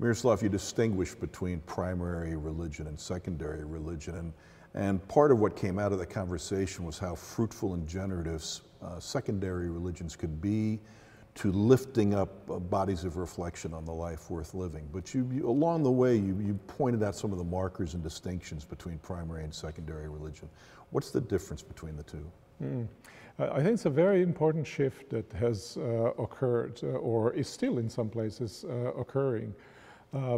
Miroslav, you distinguish between primary religion and secondary religion, and part of what came out of the conversation was how fruitful and generative secondary religions could be to lifting up bodies of reflection on the life worth living. But along the way, you pointed out some of the markers and distinctions between primary and secondary religion. What's the difference between the two? I think it's a very important shift that has occurred, or is still in some places occurring,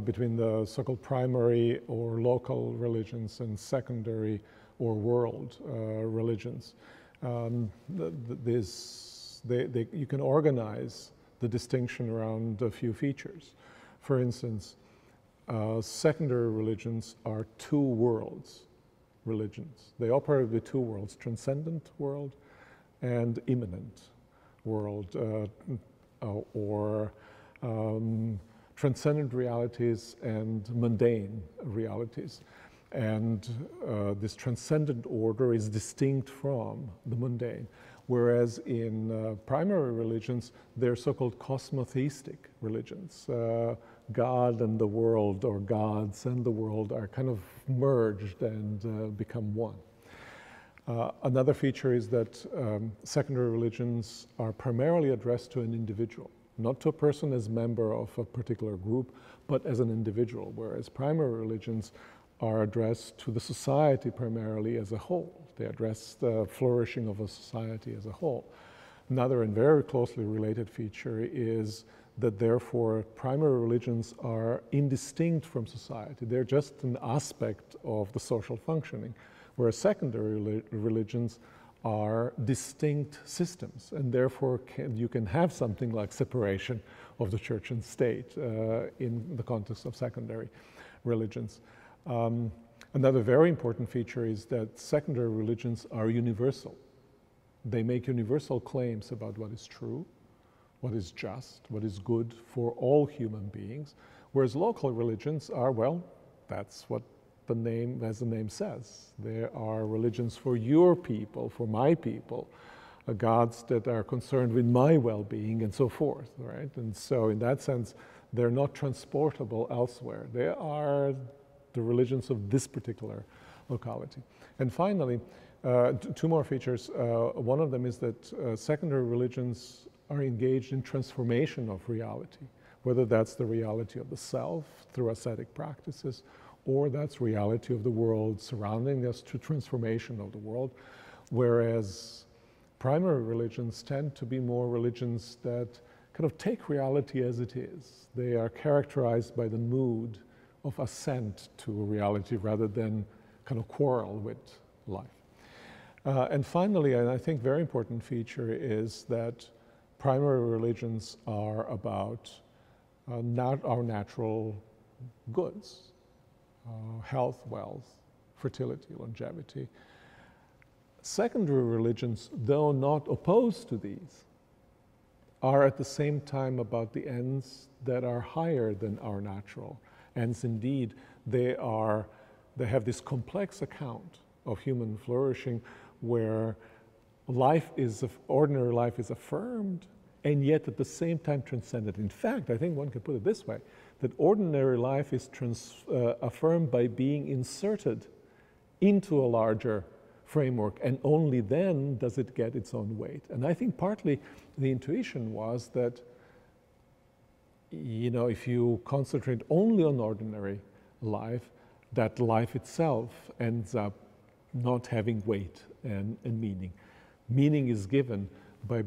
between the so-called primary or local religions and secondary or world religions. You can organize the distinction around a few features. For instance, secondary religions are two worlds religions. They operate with two worlds, transcendent world and immanent world, or transcendent realities and mundane realities. And this transcendent order is distinct from the mundane. Whereas in primary religions, they're so-called cosmotheistic religions. God and the world, or gods and the world, are kind of merged and become one. Another feature is that secondary religions are primarily addressed to an individual, not to a person as member of a particular group, but as an individual, whereas primary religions are addressed to the society primarily as a whole. They address the flourishing of a society as a whole. Another and very closely related feature is that therefore primary religions are indistinct from society. They're just an aspect of the social functioning, whereas secondary religions are distinct systems, and therefore you can have something like separation of the church and state in the context of secondary religions. Another very important feature is that secondary religions are universal. They make universal claims about what is true, what is just, what is good for all human beings, whereas local religions are, well, that's what the name, as the name says. There are religions for your people, for my people, gods that are concerned with my well-being and so forth, right? And so in that sense, they're not transportable elsewhere. They are the religions of this particular locality. And finally, two more features. One of them is that secondary religions are engaged in transformation of reality, whether that's the reality of the self through ascetic practices, or that's reality of the world surrounding us to transformation of the world, whereas primary religions tend to be more religions that kind of take reality as it is. They are characterized by the mood of assent to reality rather than kind of quarrel with life. And finally, and I think very important feature is that primary religions are about our natural goods, health, wealth, fertility, longevity. Secondary religions, though not opposed to these, are at the same time about the ends that are higher than our natural ends. Indeed, they have this complex account of human flourishing where ordinary life is affirmed and yet at the same time transcended. In fact, I think one could put it this way, that ordinary life is affirmed by being inserted into a larger framework, and only then does it get its own weight. And I think partly the intuition was that, you know, if you concentrate only on ordinary life, that life itself ends up not having weight and meaning. Meaning is given by it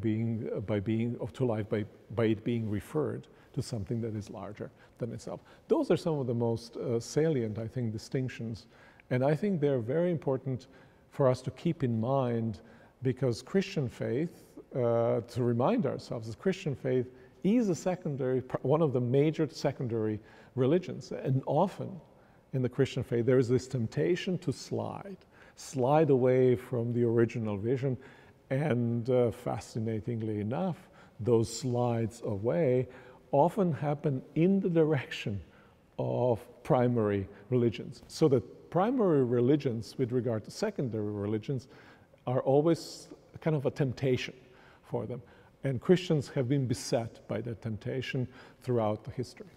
being referred to something that is larger than itself. Those are some of the most salient, I think, distinctions, and I think they're very important for us to keep in mind, because Christian faith, to remind ourselves, that Christian faith is one of the major secondary religions, and often in the Christian faith there is this temptation to slide away from the original vision, and fascinatingly enough, those slides away often happen in the direction of primary religions. So that primary religions with regard to secondary religions are always kind of a temptation for them. And Christians have been beset by that temptation throughout the history.